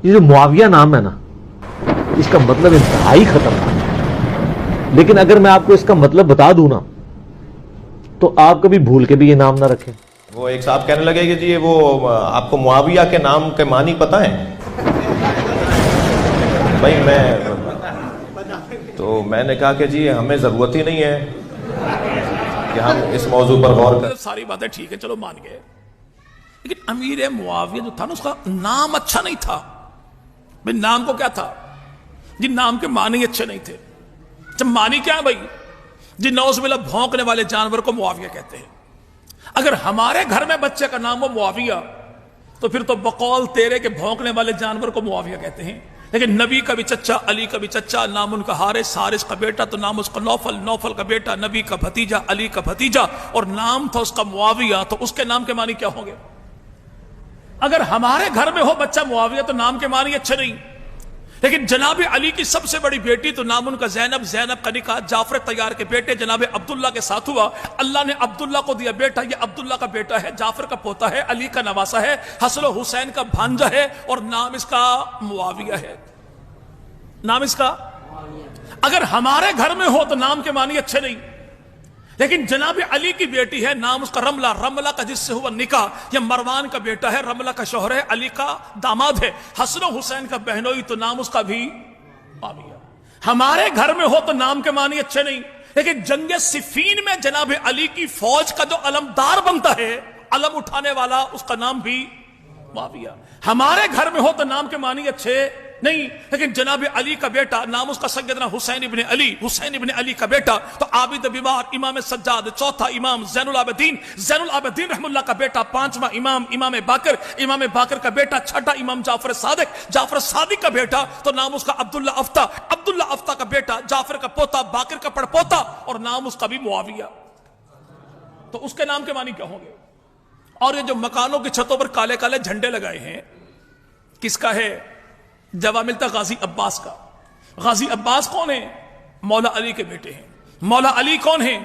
یہ جو معاویہ نام ہے نا، اس کا مطلب انتہائی خطرناک ہے، لیکن اگر میں آپ کو اس کا مطلب بتا دوں نا تو آپ کبھی بھول کے بھی یہ نام نہ رکھیں۔ وہ ایک صاحب کہنے لگے کہ جی وہ آپ کو معاویہ کے نام کے معنی پتہ ہیں؟ بھائی میں نے کہا کہ جی ہمیں ضرورت ہی نہیں ہے کہ ہم اس موضوع پر غور کریں۔ ساری باتیں ٹھیک ہے، چلو مان گئے، لیکن امیر معاویہ جو تھا نا، اس کا نام اچھا نہیں تھا۔ بھائی نام کو کیا تھا؟ جی نام کے معنی اچھے نہیں تھے۔ جب معنی کیا ہے بھائی؟ جی نوز باللہ بھونکنے والے جانور کو معاویہ کہتے ہیں۔ اگر ہمارے گھر میں بچے کا نام ہو معاویہ تو پھر تو بقول تیرے کے بھونکنے والے جانور کو معاویہ کہتے ہیں۔ لیکن نبی کا بھی چچا، علی کا بھی چچا، نام ان کا حارث، حارث کا بیٹا تو نام اس کا نوفل، نوفل کا بیٹا، نبی کا بھتیجا، علی کا بھتیجا، اور نام تھا اس کا معاویہ، تو اس کے نام کے معنی کیا ہوں گے؟ اگر ہمارے گھر میں ہو بچہ معاویہ تو نام کے معنی اچھے نہیں، لیکن جناب علی کی سب سے بڑی بیٹی تو نام ان کا زینب، زینب کا نکاح جعفر طیار کے بیٹے جناب عبداللہ کے ساتھ ہوا۔ اللہ نے عبداللہ کو دیا بیٹا، یہ عبداللہ کا بیٹا ہے، جعفر کا پوتا ہے، علی کا نواسا ہے، حسن و حسین کا بھانجا ہے، اور نام اس کا معاویہ ہے۔ نام اس کا اگر ہمارے گھر میں ہو تو نام کے معنی اچھے نہیں، لیکن جناب علی کی بیٹی ہے، نام اس کا رملہ، رملہ کا جس سے ہوا نکاح، یہ مروان کا بیٹا ہے، رملہ کا شوہر ہے، علی کا داماد ہے، حسن و حسین کا بہنوئی تو نام اس کا بھی معاویہ۔ ہمارے گھر میں ہو تو نام کے معنی اچھے نہیں، لیکن جنگ صفین میں جناب علی کی فوج کا جو علمدار بنتا ہے، علم اٹھانے والا، اس کا نام بھی معاویہ۔ ہمارے گھر میں ہو تو نام کے معنی اچھے نہیں، لیکن جناب علی کا بیٹا، نام اس کا سیدنا حسین ابن علی، حسین ابن علی کا بیٹا تو عابد بیمار، امام سجاد، چوتھا امام زین العابدین، زین العابدین رحم اللہ کا بیٹا، پانچواں امام، امام باقر، امام باقر کا بیٹا، چھٹا امام جعفر صادق، جعفر صادق کا بیٹا تو نام اس کا عبداللہ افتا، عبداللہ افتا کا بیٹا، جعفر کا پوتا، باقر کا پڑپوتا، اور نام اس کا بھی معاویہ۔ تو اس کے نام کے معنی کیا ہوں گے؟ اور یہ جو مکانوں کی چھتوں پر کالے کالے جھنڈے لگائے ہیں، کس کا ہے؟ جواب ملتا غازی عباس کا۔ غازی عباس کون ہیں؟ مولا علی کے بیٹے ہیں۔ مولا علی کون ہیں؟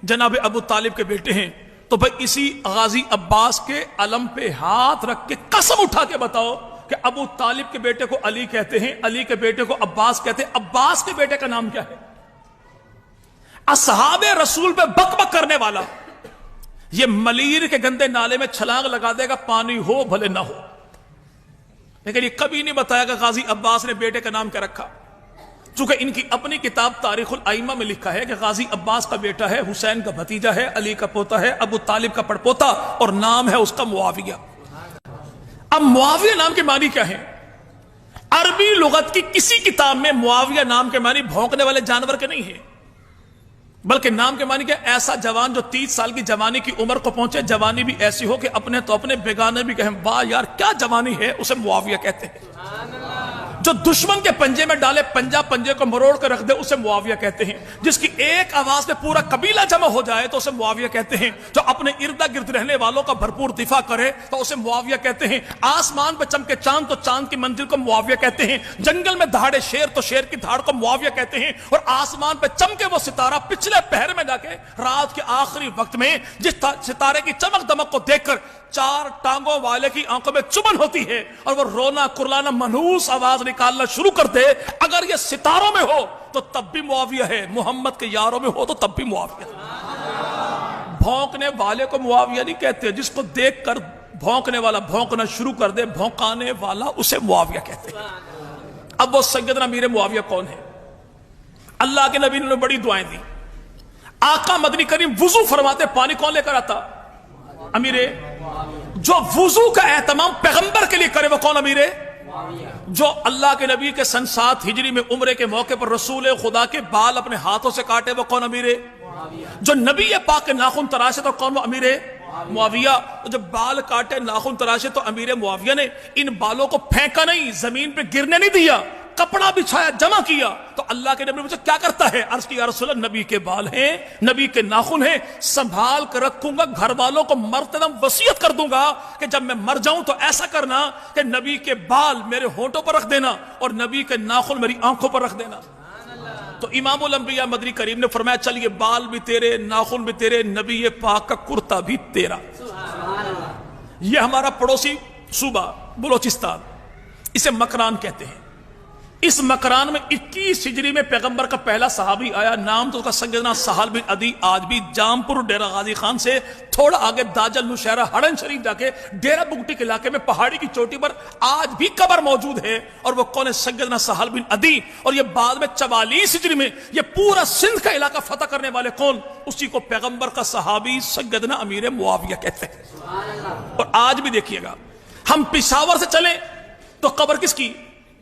جناب ابو طالب کے بیٹے ہیں۔ تو بھئی اسی غازی عباس کے علم پہ ہاتھ رکھ کے قسم اٹھا کے بتاؤ کہ ابو طالب کے بیٹے کو علی کہتے ہیں، علی کے بیٹے کو عباس کہتے ہیں، عباس کے بیٹے کا نام کیا ہے؟ اصحاب رسول پہ بک بک کرنے والا یہ ملیر کے گندے نالے میں چھلانگ لگا دے گا، پانی ہو بھلے نہ ہو، لیکن یہ کبھی نہیں بتایا کہ غازی عباس نے بیٹے کا نام کیا رکھا۔ چونکہ ان کی اپنی کتاب تاریخ الائمہ میں لکھا ہے کہ غازی عباس کا بیٹا ہے، حسین کا بھتیجا ہے، علی کا پوتا ہے، ابو طالب کا پڑپوتا، اور نام ہے اس کا معاویہ۔ اب معاویہ نام کے معنی کیا ہے؟ عربی لغت کی کسی کتاب میں معاویہ نام کے معنی بھونکنے والے جانور کے نہیں ہیں، بلکہ نام کے معنی کیا؟ ایسا جوان جو 30 سال کی جوانی کی عمر کو پہنچے، جوانی بھی ایسی ہو کہ اپنے تو اپنے، بیگانے بھی کہیں واہ یار کیا جوانی ہے، اسے معاویہ کہتے ہیں۔ جو دشمن کے پنجے میں ڈالے، پنجے کو مروڑ کر رکھ دے، اسے معاویہ کہتے ہیں۔ جس کی ایک آواز میں پورا قبیلہ جمع ہو جائے تو اسے معاویہ کہتے ہیں۔ جو اپنے ارد گرد رہنے والوں کا بھرپور دفاع کرے تو اسے معاویہ کہتے ہیں۔ آسمان پہ چمکے چاند تو چاند کی منزل کو معاویہ کہتے ہیں۔ جنگل میں دہاڑے شیر تو شیر کی دھاڑ کو معاویہ کہتے ہیں۔ اور آسمان پہ چمکے وہ ستارہ پچھلے پہر میں جا کے رات کے آخری وقت میں جس ستارے کی چمک دمک کو دیکھ کر 4 ٹانگوں والے کی آنکھوں میں چبھن ہوتی ہے اور وہ رونا کرلانا منحوس آواز نکالنا شروع کر دے، اگر یہ ستاروں میں ہو تو تب بھی معاویہ ہے، محمد کے یاروں میں ہو تو تب بھی معاویہ ہے۔ بھونکنے والے کو معاویہ نہیں کہتے، جس کو دیکھ کر بھونکنے والا بھونکنا شروع کر دے، بھونکانے والا اسے معاویہ کہتے ہیں۔ اب وہ سیدنا امیر معاویہ کون ہے؟ اللہ کے نبی نے بڑی دعائیں دی۔ آقا مدنی کریم وضو فرماتے، پانی کون لے کر آتا؟ امیر۔ جو وضو کا اہتمام پیغمبر کے لیے کرے وہ کون؟ امیر۔ جو اللہ کے نبی کے سن 7 ہجری میں عمرے کے موقع پر رسول خدا کے بال اپنے ہاتھوں سے کاٹے وہ کون؟ امیر۔ جو نبی پاک کے ناخن تراشے تو کون؟ وہ امیر معاویہ۔ جب بال کاٹے ناخن تراشے تو امیر معاویہ نے ان بالوں کو پھینکا نہیں، زمین پہ گرنے نہیں دیا، کپڑا بچھایا، جمع کیا۔ تو اللہ کے نبی نے مجھے کیا کرتا ہے؟ عرض کی یا رسول اللہ، نبی کے بال ہیں، نبی کے ناخن ہیں، سنبھال کر رکھوں گا، گھر والوں کو مرتے دم وصیت کر دوں گا کہ جب میں مر جاؤں تو ایسا کرنا کہ نبی کے بال میرے ہونٹوں پر رکھ دینا اور نبی کے ناخن میری آنکھوں پر رکھ دینا۔ تو امام الانبیاء مدنی کریم نے فرمایا چلیے بال بھی تیرے، ناخن بھی تیرے، نبی پاک کا کرتا بھی تیرا۔ یہ ہمارا پڑوسی صوبہ بلوچستان، اسے مکران کہتے ہیں. اس مکران میں 21 ہجری میں پیغمبر کا پہلا صحابی آیا. نام تو اس کا سیدنا سہل بن عدی. آج بھی جامپور ڈیرہ غازی خان سے تھوڑا آگے داجل نوشہرہ ہڑن شریف جا کے ڈیرہ بگٹی کے علاقے میں پہاڑی کی چوٹی پر آج بھی قبر موجود ہے. اور وہ کون ہے؟ سیدنا سہل بن عدی. اور یہ بعد میں 44 ہجری میں یہ پورا سندھ کا علاقہ فتح کرنے والے کون؟ اسی کو پیغمبر کا صحابی سیدنا امیر معاویہ کہتے ہیں. اور آج بھی دیکھیے گا، ہم پشاور سے چلیں تو قبر کس کی؟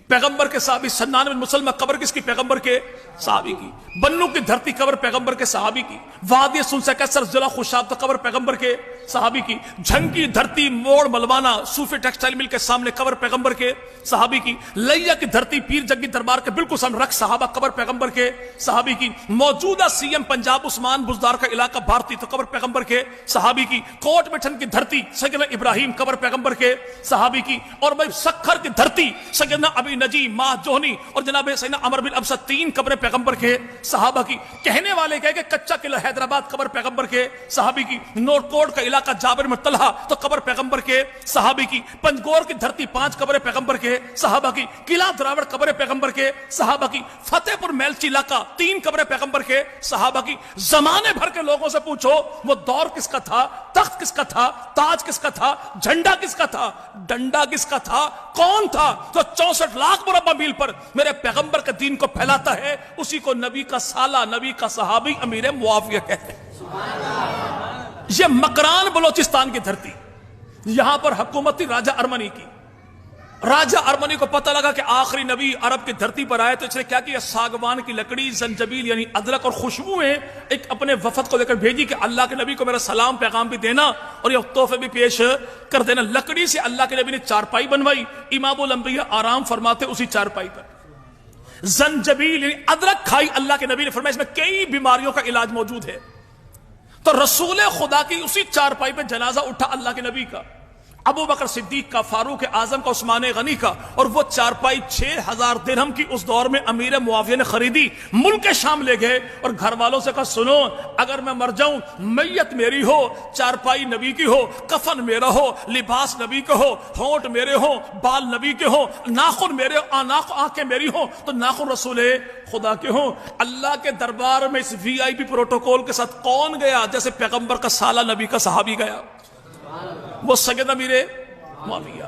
پیغمبر کے صحابی. سنان بن مسلمہ قبر کس کی؟ پیغمبر کے صحابی کی. بنو کی دھرتی قبر پیغمبر کے صحابی کی. وادی سنسا کیسر ضلع خوشاب تو قبر پیغمبر کے صحابی کی. جھنگی دھرتی موڑ ملوانا صوفی ٹیکسٹائل مل کے سامنے قبر پیغمبر کے صحابی کی. لیا کی دھرتی پیر جگی دربار کے بالکل سامنے رکھ صحابہ قبر پیغمبر کے صحابی کی. موجودہ سی ایم پنجاب عثمان بزدار کا علاقہ بھارتی تو قبر پیغمبر کے صحابی کی. کوٹ مٹھن کی دھرتی سیدنا ابراہیم قبر پیغمبر کے صحابی کی. اور بھائی سکھر کی دھرتی سیدنا ابی نجی، ماہ جوہنی اور جناب سیدنا عمر بن ابسہ 3 قبریں پیغمبر کے صحابہ کی. کہنے والے کہے کہ کچا قلعہ حیدرآباد قبر پیغمبر کے صحابی کی. نورتھ کوٹ کا علاقہ جابر بن طلحہ تو قبر پیغمبر کے صحابی کی. پنجگور کی دھرتی 5 قبریں پیغمبر کے صحابہ کی. قلعہ دراوڑ قبر پیغمبر کے صحابہ کی. فتح پور میلچی علاقہ 3 قبریں پیغمبر کے صحابہ کی. زمانے بھر کے لوگوں سے پوچھو وہ دور کس کا تھا، تخت کس کا تھا، تاج کس کا تھا، جھنڈا کس کا تھا، ڈنڈا کس کا تھا، کون تھا تو 64 لاکھ مربع میل پر میرے پیغمبر کے دین کو پھیلاتا ہے. اسی کو نبی کا سالہ، نبی کا صحابی امیر معاویہ کہتے ہیں. یہ مکران بلوچستان کی دھرتی، یہاں پر حکومت تھی راجہ ارمنی کی. راجہ ارمنی کو پتہ لگا کہ آخری نبی عرب کی دھرتی پر آئے تو اس نے کیا کیا؟ ساگوان کی لکڑی، زنجبیل یعنی ادرک اور خوشبوئیں ایک اپنے وفد کو لے کر بھیجی کہ اللہ کے نبی کو میرا سلام پیغام بھی دینا اور یہ تحفے بھی پیش کر دینا. لکڑی سے اللہ کے نبی نے چارپائی بنوائی. امام الانبیاء آرام فرماتے اسی چارپائی پر. زنجبیل یعنی ادرک کھائی. اللہ کے نبی نے فرمایا اس میں کئی بیماریوں کا علاج موجود ہے. تو رسول خدا کی اسی چارپائی پہ جنازہ اٹھا اللہ کے نبی کا، ابو بکر صدیق کا، فاروق اعظم کا، عثمان غنی کا. اور وہ چارپائی 6000 درہم کی اس دور میں امیر معاویہ نے خریدی. ملک شام لے گئے اور گھر والوں سے کہا سنو، اگر میں مر جاؤں، میت میری ہو، چارپائی نبی کی ہو، کفن میرا ہو، لباس نبی کا ہو، ہونٹ میرے ہو، بال نبی کے ہو، ناخن میرے، آنکھیں میری ہو تو ناخن رسول خدا کے ہوں. اللہ کے دربار میں اس VIP پروٹوکول کے ساتھ کون گیا؟ جیسے پیغمبر کا سالہ، نبی کا صحابی گیا، وہ سیدنا امیر معاویہ.